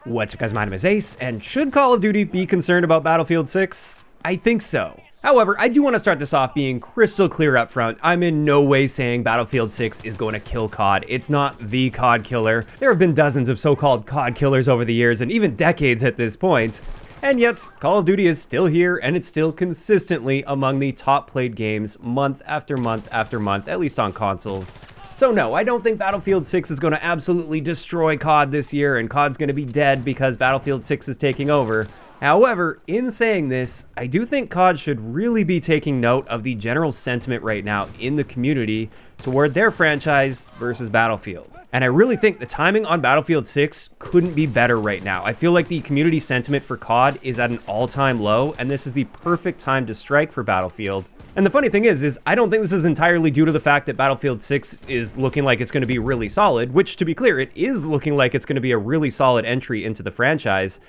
What's up guys, my name is Ace, and should Call of Duty be concerned about Battlefield 6? I think so. However, I do want to start this off being crystal clear up front. I'm in no way saying Battlefield 6 is going to kill COD. It's not the COD killer. There have been dozens of so-called COD killers over the years, and even decades at this point. And yet, Call of Duty is still here, and it's still consistently among the top played games month after month after month, at least on consoles. So no, I don't think Battlefield 6 is going to absolutely destroy COD this year, and COD's going to be dead because Battlefield 6 is taking over. However, in saying this, I do think COD should really be taking note of the general sentiment right now in the community toward their franchise versus Battlefield. And I really think the timing on Battlefield 6 couldn't be better right now. I feel like the community sentiment for COD is at an all-time low, and this is the perfect time to strike for Battlefield. And the funny thing is I don't think this is entirely due to the fact that Battlefield 6 is looking like it's going to be really solid, which, to be clear, it is looking like it's going to be a really solid entry into the franchise.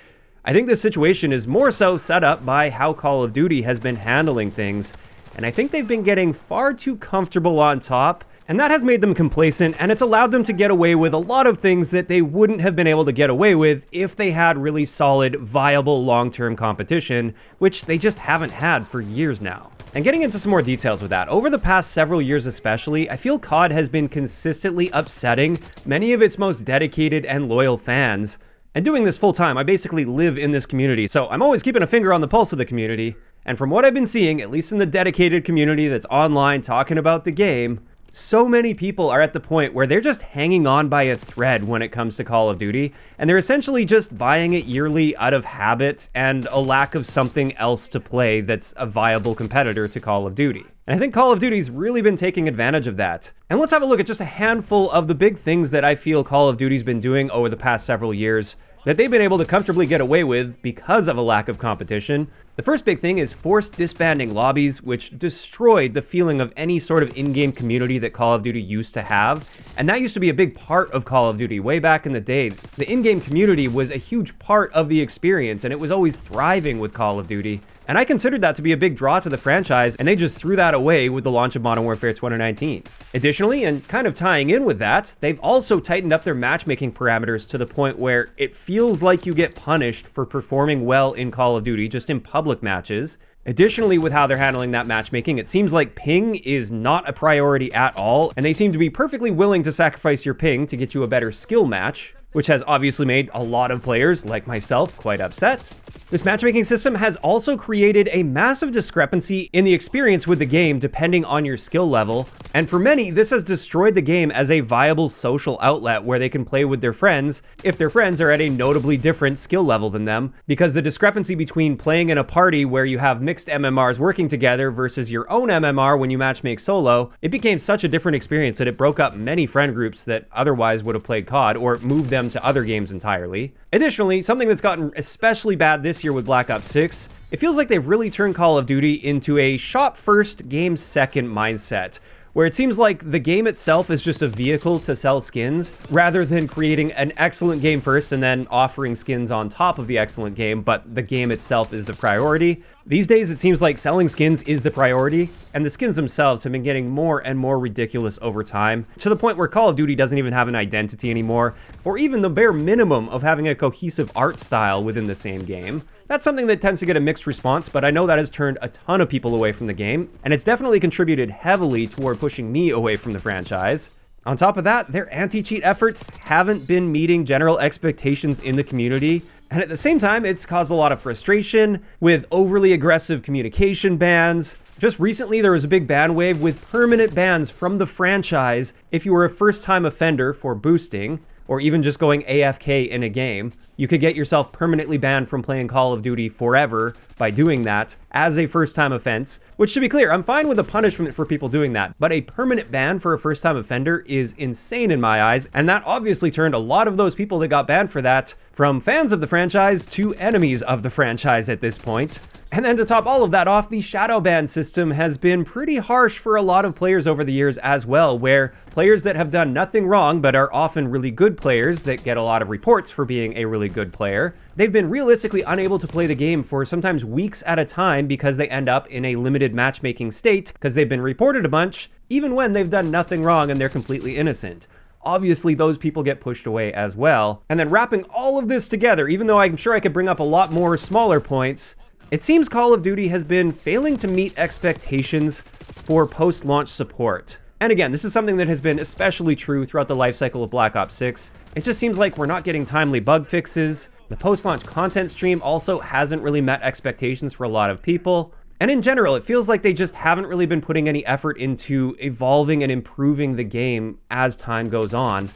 I think this situation is more so set up by how Call of Duty has been handling things, and I think they've been getting far too comfortable on top, and that has made them complacent, and it's allowed them to get away with a lot of things that they wouldn't have been able to get away with if they had really solid, viable, long-term competition, which they just haven't had for years now. And getting into some more details with that, over the past several years especially, I feel COD has been consistently upsetting many of its most dedicated and loyal fans. And doing this full time, I basically live in this community, so I'm always keeping a finger on the pulse of the community. And from what I've been seeing, at least in the dedicated community that's online talking about the game, so many people are at the point where they're just hanging on by a thread when it comes to Call of Duty, and they're essentially just buying it yearly out of habit and a lack of something else to play that's a viable competitor to Call of Duty. And I think Call of Duty's really been taking advantage of that. And let's have a look at just a handful of the big things that I feel Call of Duty's been doing over the past several years that they've been able to comfortably get away with because of a lack of competition. The first big thing is forced disbanding lobbies, which destroyed the feeling of any sort of in-game community that Call of Duty used to have. And that used to be a big part of Call of Duty way back in the day. The in-game community was a huge part of the experience, and it was always thriving with Call of Duty. And I considered that to be a big draw to the franchise, and they just threw that away with the launch of Modern Warfare 2019. Additionally, and kind of tying in with that, they've also tightened up their matchmaking parameters to the point where it feels like you get punished for performing well in Call of Duty just in public matches. Additionally, with how they're handling that matchmaking, it seems like ping is not a priority at all, and they seem to be perfectly willing to sacrifice your ping to get you a better skill match, which has obviously made a lot of players, like myself, quite upset. This matchmaking system has also created a massive discrepancy in the experience with the game depending on your skill level, and for many, this has destroyed the game as a viable social outlet where they can play with their friends if their friends are at a notably different skill level than them, because the discrepancy between playing in a party where you have mixed MMRs working together versus your own MMR when you matchmake solo, it became such a different experience that it broke up many friend groups that otherwise would have played COD or moved them to other games entirely. Additionally, something that's gotten especially bad this year with Black Ops 6, it feels like they've really turned Call of Duty into a shop first, game second mindset, where it seems like the game itself is just a vehicle to sell skins, rather than creating an excellent game first and then offering skins on top of the excellent game, but the game itself is the priority. These days, it seems like selling skins is the priority, and the skins themselves have been getting more and more ridiculous over time, to the point where Call of Duty doesn't even have an identity anymore, or even the bare minimum of having a cohesive art style within the same game. That's something that tends to get a mixed response, but I know that has turned a ton of people away from the game, and it's definitely contributed heavily toward pushing me away from the franchise. On top of that, their anti-cheat efforts haven't been meeting general expectations in the community, and at the same time, it's caused a lot of frustration with overly aggressive communication bans. Just recently, there was a big ban wave with permanent bans from the franchise if you were a first-time offender for boosting, or even just going AFK in a game. You could get yourself permanently banned from playing Call of Duty forever by doing that as a first-time offense, which, to be clear, I'm fine with a punishment for people doing that, but a permanent ban for a first-time offender is insane in my eyes, and that obviously turned a lot of those people that got banned for that from fans of the franchise to enemies of the franchise at this point. And then to top all of that off, the shadow ban system has been pretty harsh for a lot of players over the years as well, where players that have done nothing wrong but are often really good players that get a lot of reports for being a really good player, they've been realistically unable to play the game for sometimes weeks at a time because they end up in a limited matchmaking state because they've been reported a bunch, even when they've done nothing wrong and they're completely innocent. obviously those people get pushed away as well. And then wrapping all of this together, even though I'm sure I could bring up a lot more smaller points, it seems Call of Duty has been failing to meet expectations for post-launch support. And again, this is something that has been especially true throughout the lifecycle of Black Ops 6. It just seems like we're not getting timely bug fixes. The post-launch content stream also hasn't really met expectations for a lot of people. And in general, it feels like they just haven't really been putting any effort into evolving and improving the game as time goes on.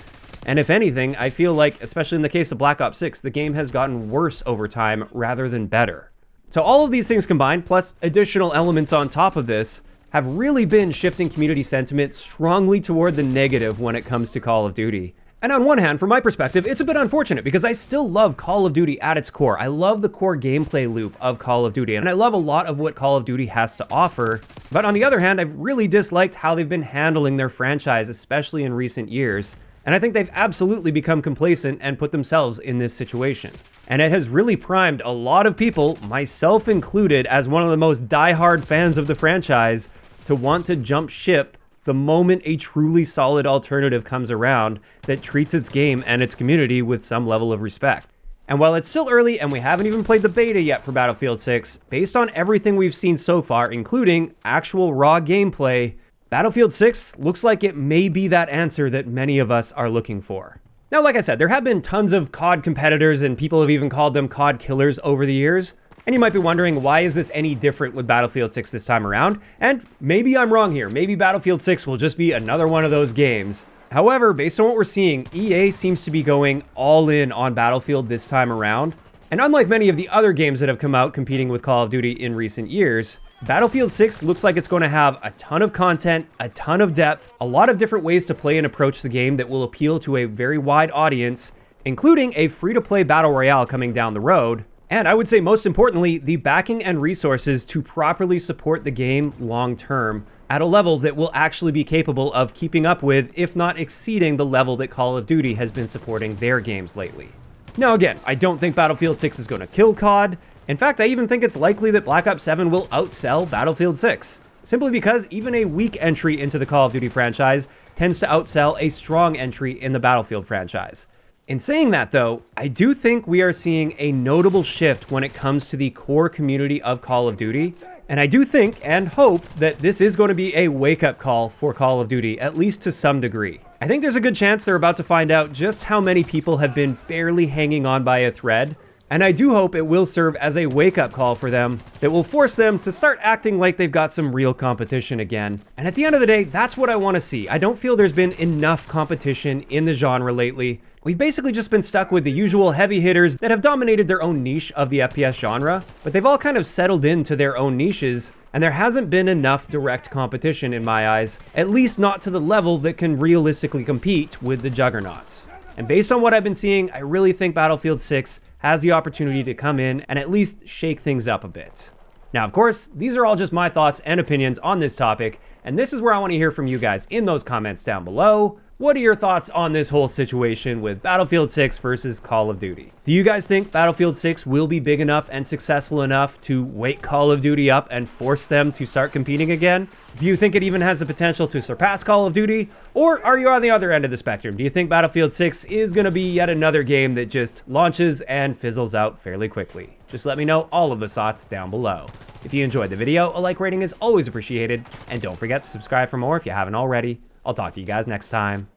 And if anything, I feel like, especially in the case of Black Ops 6, the game has gotten worse over time rather than better. So all of these things combined, plus additional elements on top of this, have really been shifting community sentiment strongly toward the negative when it comes to Call of Duty. And on one hand, from my perspective, it's a bit unfortunate because I still love Call of Duty at its core. I love the core gameplay loop of Call of Duty, and I love a lot of what Call of Duty has to offer. But on the other hand, I've really disliked how they've been handling their franchise, especially in recent years. And I think they've absolutely become complacent and put themselves in this situation. And it has really primed a lot of people, myself included, as one of the most diehard fans of the franchise, to want to jump ship the moment a truly solid alternative comes around that treats its game and its community with some level of respect. And while it's still early and we haven't even played the beta yet for Battlefield 6, based on everything we've seen so far, including actual raw gameplay, Battlefield 6 looks like it may be that answer that many of us are looking for. Now, like I said, there have been tons of CoD competitors and people have even called them CoD killers over the years. And you might be wondering, why is this any different with Battlefield 6 this time around? And maybe I'm wrong here. Maybe Battlefield 6 will just be another one of those games. However, based on what we're seeing, EA seems to be going all in on Battlefield this time around. And unlike many of the other games that have come out competing with Call of Duty in recent years, Battlefield 6 looks like it's going to have a ton of content, a ton of depth, a lot of different ways to play and approach the game that will appeal to a very wide audience, including a free-to-play battle royale coming down the road. And I would say most importantly, the backing and resources to properly support the game long term at a level that will actually be capable of keeping up with, if not exceeding, the level that Call of Duty has been supporting their games lately. Now again, I don't think Battlefield 6 is going to kill CoD. In fact, I even think it's likely that Black Ops 7 will outsell Battlefield 6. Simply because even a weak entry into the Call of Duty franchise tends to outsell a strong entry in the Battlefield franchise. In saying that though, I do think we are seeing a notable shift when it comes to the core community of Call of Duty, and I do think and hope that this is going to be a wake-up call for Call of Duty, at least to some degree. I think there's a good chance they're about to find out just how many people have been barely hanging on by a thread, and I do hope it will serve as a wake-up call for them that will force them to start acting like they've got some real competition again. And at the end of the day, that's what I want to see. I don't feel there's been enough competition in the genre lately. We've basically just been stuck with the usual heavy hitters that have dominated their own niche of the FPS genre, but they've all kind of settled into their own niches, and there hasn't been enough direct competition in my eyes, at least not to the level that can realistically compete with the juggernauts. And based on what I've been seeing, I really think Battlefield 6 has the opportunity to come in and at least shake things up a bit. Now, of course, these are all just my thoughts and opinions on this topic, and this is where I want to hear from you guys in those comments down below. What are your thoughts on this whole situation with Battlefield 6 versus Call of Duty? Do you guys think Battlefield 6 will be big enough and successful enough to wake Call of Duty up and force them to start competing again? Do you think it even has the potential to surpass Call of Duty? Or are you on the other end of the spectrum? Do you think Battlefield 6 is going to be yet another game that just launches and fizzles out fairly quickly? Just let me know all of the thoughts down below. If you enjoyed the video, a like rating is always appreciated, and don't forget to subscribe for more if you haven't already. I'll talk to you guys next time.